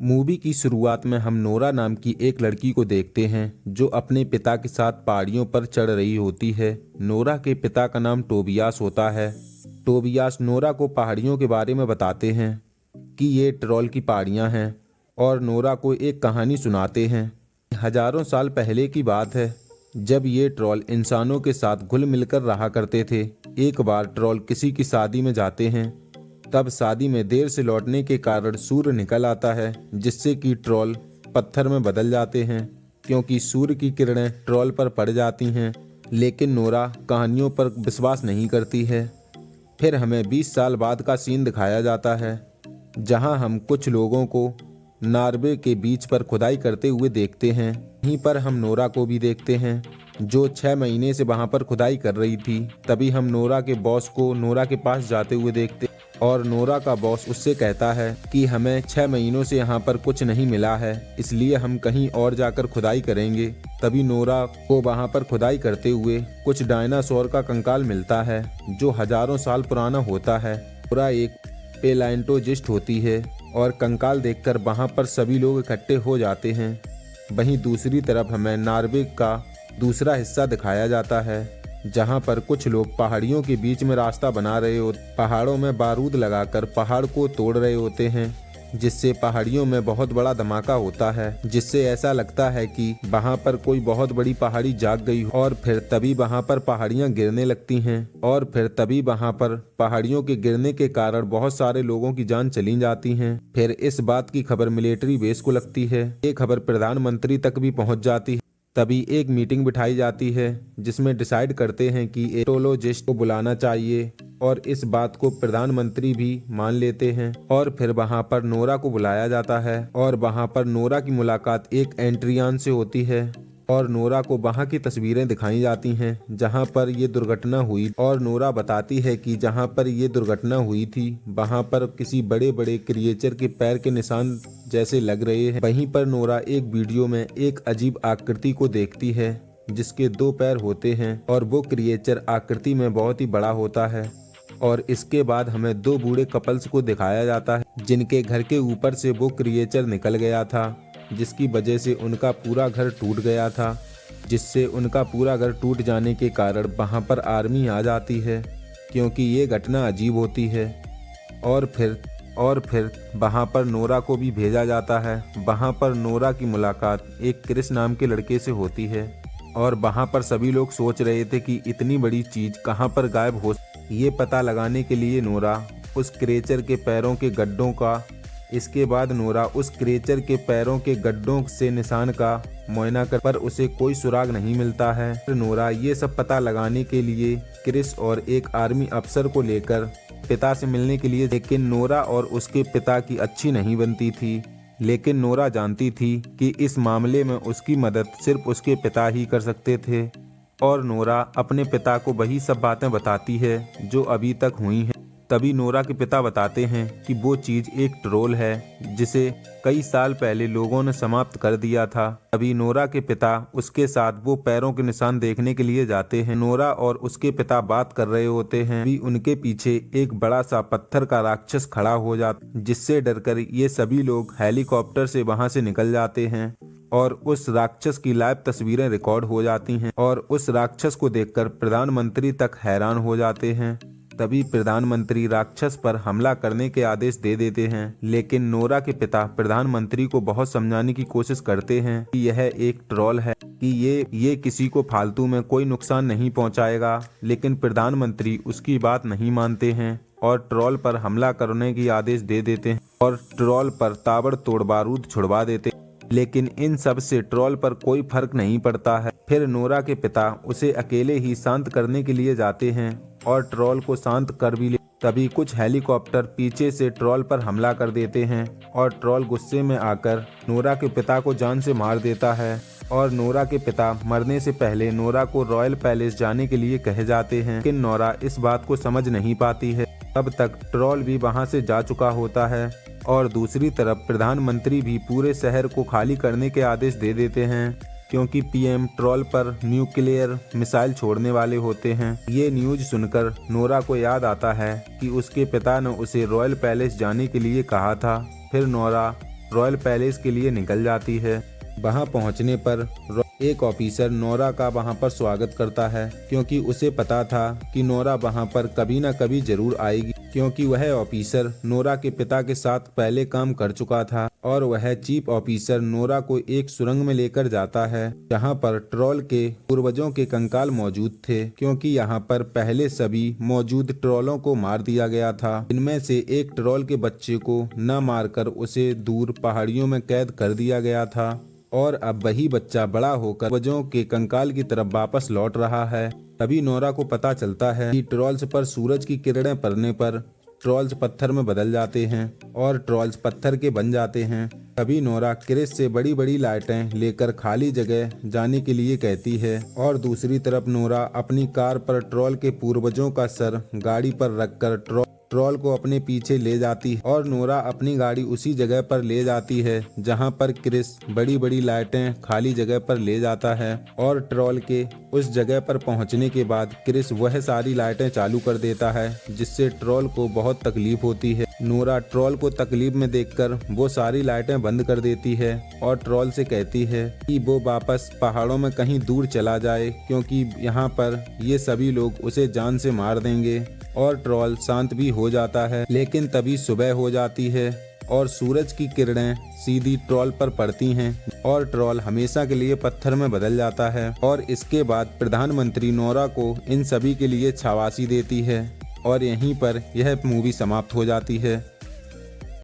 Movie की शुरुआत में हम नोरा नाम की एक लड़की को देखते हैं जो अपने पिता के साथ पहाड़ियों पर चढ़ रही होती है। नोरा के पिता का नाम टोबियास होता है। टोबियास नोरा को पहाड़ियों के बारे में बताते हैं कि ये ट्रॉल की पहाड़ियाँ हैं और नोरा को एक कहानी सुनाते हैं। हजारों साल पहले की बात है जब ये ट्रॉल इंसानों के साथ घुल मिलकर रहा करते थे। एक बार ट्रॉल किसी की शादी में जाते हैं। तब शादी में देर से लौटने के कारण सूर्य निकल आता है जिससे कि ट्रॉल पत्थर में बदल जाते हैं क्योंकि सूर्य की किरणें ट्रॉल पर पड़ जाती हैं। लेकिन नोरा कहानियों पर विश्वास नहीं करती है। फिर हमें 20 साल बाद का सीन दिखाया जाता है जहां हम कुछ लोगों को नॉर्वे के बीच पर खुदाई करते हुए देखते हैं। यहीं पर हम नोरा को भी देखते हैं जो 6 महीने से वहां पर खुदाई कर रही थी। तभी हम नोरा के बॉस को नोरा के पास जाते हुए देखते और नोरा का बॉस उससे कहता है कि हमें 6 महीनों से यहाँ पर कुछ नहीं मिला है, इसलिए हम कहीं और जाकर खुदाई करेंगे। तभी नोरा को वहाँ पर खुदाई करते हुए कुछ डायनासोर का कंकाल मिलता है जो हजारों साल पुराना होता है। नोरा एक पेलाइंटोलॉजिस्ट होती है और कंकाल देखकर वहाँ पर सभी लोग इकट्ठे हो जाते हैं। वहीं दूसरी तरफ हमें नॉर्वे का दूसरा हिस्सा दिखाया जाता है जहां पर कुछ लोग पहाड़ियों के बीच में रास्ता बना रहे होते, पहाड़ों में बारूद लगाकर पहाड़ को तोड़ रहे होते हैं जिससे पहाड़ियों में बहुत बड़ा धमाका होता है, जिससे ऐसा लगता है कि वहां पर कोई बहुत बड़ी पहाड़ी जाग गई हो। और फिर तभी वहां पर पहाड़ियां गिरने लगती हैं और फिर तभी वहां पर पहाड़ियों के गिरने के कारण बहुत सारे लोगों की जान चली जाती है। फिर इस बात की खबर मिलिट्री बेस को लगती है। ये खबर प्रधानमंत्री तक भी पहुँच जाती है। तभी एक मीटिंग बिठाई जाती है जिसमें डिसाइड करते हैं कि एटोलॉजिस्ट को बुलाना चाहिए और इस बात को प्रधानमंत्री भी मान लेते हैं। और फिर वहां पर नोरा को बुलाया जाता है और वहां पर नोरा की मुलाकात एक एंट्रियान से होती है और नोरा को वहां की तस्वीरें दिखाई जाती हैं जहां पर ये दुर्घटना हुई। और नोरा बताती है कि जहां पर ये दुर्घटना हुई थी वहां पर किसी बड़े बड़े क्रिएचर के पैर के निशान जैसे लग रहे हैं। वहीं पर नोरा एक वीडियो में एक अजीब आकृति को देखती है जिसके 2 पैर होते हैं और वो क्रिएचर आकृति में बहुत ही बड़ा होता है। और इसके बाद हमें 2 बूढ़े कपल्स को दिखाया जाता है जिनके घर के ऊपर से वो क्रिएचर निकल गया था जिसकी वजह से उनका पूरा घर टूट गया था, जिससे उनका पूरा घर टूट जाने के कारण वहां पर आर्मी आ जाती है क्योंकि ये घटना अजीब होती है। और फिर वहां पर नोरा को भी भेजा जाता है। वहां पर नोरा की मुलाकात एक क्रिस नाम के लड़के से होती है और वहां पर सभी लोग सोच रहे थे कि इतनी बड़ी चीज कहां पर गायब हो। ये पता लगाने के लिए नोरा उस क्रिएचर के पैरों के गड्ढों का इसके बाद नोरा उस क्रिएचर के पैरों के गड्ढों से निशान का मुआयना कर पर उसे कोई सुराग नहीं मिलता है। फिर नोरा ये सब पता लगाने के लिए क्रिस और एक आर्मी अफसर को लेकर पिता से मिलने के लिए, लेकिन नोरा और उसके पिता की अच्छी नहीं बनती थी। लेकिन नोरा जानती थी कि इस मामले में उसकी मदद सिर्फ उसके पिता ही कर सकते थे और नोरा अपने पिता को वही सब बातें बताती है जो अभी तक हुई हैं। तभी नोरा के पिता बताते हैं कि वो चीज एक ट्रोल है जिसे कई साल पहले लोगों ने समाप्त कर दिया था। तभी नोरा के पिता उसके साथ वो पैरों के निशान देखने के लिए जाते हैं। नोरा और उसके पिता बात कर रहे होते हैं भी उनके पीछे एक बड़ा सा पत्थर का राक्षस खड़ा हो जाता, जिससे डरकर ये सभी लोग हेलीकॉप्टर से वहां से निकल जाते हैं और उस राक्षस की लाइव तस्वीरें रिकॉर्ड हो जाती हैं और उस राक्षस को देखकर प्रधानमंत्री तक हैरान हो जाते हैं। तभी प्रधानमंत्री राक्षस पर हमला करने के आदेश दे देते हैं, लेकिन नोरा के पिता प्रधानमंत्री को बहुत समझाने की कोशिश करते हैं कि यह एक ट्रॉल है कि ये किसी को फालतू में कोई नुकसान नहीं पहुंचाएगा। लेकिन प्रधानमंत्री उसकी बात नहीं मानते हैं और ट्रॉल पर हमला करने की आदेश दे देते हैं और ट्रॉल पर ताबड़तोड़ बारूद छुड़वा देते हैं। लेकिन इन सब से ट्रॉल पर कोई फर्क नहीं पड़ता है। फिर नोरा के पिता उसे अकेले ही शांत करने के लिए जाते हैं और ट्रॉल को शांत कर भी ले। तभी कुछ हेलीकॉप्टर पीछे से ट्रॉल पर हमला कर देते हैं और ट्रॉल गुस्से में आकर नोरा के पिता को जान से मार देता है। और नोरा के पिता मरने से पहले नोरा को रॉयल पैलेस जाने के लिए कहे जाते हैं, लेकिन नोरा इस बात को समझ नहीं पाती है। तब तक ट्रॉल भी वहां से जा चुका होता है और दूसरी तरफ प्रधानमंत्री भी पूरे शहर को खाली करने के आदेश दे देते हैं क्योंकि पीएम ट्रॉल पर न्यूक्लियर मिसाइल छोड़ने वाले होते हैं। ये न्यूज सुनकर नोरा को याद आता है कि उसके पिता ने उसे रॉयल पैलेस जाने के लिए कहा था। फिर नोरा रॉयल पैलेस के लिए निकल जाती है। वहां पहुंचने पर एक ऑफिसर नोरा का वहां पर स्वागत करता है, क्योंकि उसे पता था कि नोरा वहां पर कभी न कभी जरूर आएगी, क्योंकि वह ऑफिसर नोरा के पिता के साथ पहले काम कर चुका था। और वह चीफ ऑफिसर नोरा को एक सुरंग में लेकर जाता है, जहां पर ट्रोल के पूर्वजों के कंकाल मौजूद थे, क्योंकि यहाँ पर पहले सभी मौजूद ट्रोलों को मार दिया गया था। इनमें से एक ट्रोल के बच्चे को न मारकर उसे दूर पहाड़ियों में कैद कर दिया गया था, और अब वही बच्चा बड़ा होकर पूर्वजों के कंकाल की तरफ वापस लौट रहा है। तभी नोरा को पता चलता है कि ट्रोल्स पर सूरज की किरणें पड़ने पर ट्रोल्स पत्थर में बदल जाते हैं और ट्रोल्स पत्थर के बन जाते हैं। तभी नोरा क्रिस से बड़ी बड़ी लाइटें लेकर खाली जगह जाने के लिए कहती है, और दूसरी तरफ नोरा अपनी कार पर ट्रोल के पूर्वजों का सर गाड़ी पर रखकर ट्रोल को अपने पीछे ले जाती है, और नोरा अपनी गाड़ी उसी जगह पर ले जाती है जहां पर क्रिस बड़ी बड़ी लाइटें खाली जगह पर ले जाता है। और ट्रोल के उस जगह पर पहुंचने के बाद क्रिस वह सारी लाइटें चालू कर देता है, जिससे ट्रोल को बहुत तकलीफ होती है। नोरा ट्रोल को तकलीफ में देखकर वो सारी लाइटें बंद कर देती है और ट्रोल से कहती है कि वो वापस पहाड़ों में कहीं दूर चला जाए, क्योंकि यहाँ पर ये सभी लोग उसे जान से मार देंगे। और ट्रोल शांत भी हो जाता है, लेकिन तभी सुबह हो जाती है और सूरज की किरणें सीधी ट्रोल पर पड़ती हैं और ट्रोल हमेशा के लिए पत्थर में बदल जाता है। और इसके बाद प्रधानमंत्री नोरा को इन सभी के लिए शाबाशी देती है, और यहीं पर यह मूवी समाप्त हो जाती है।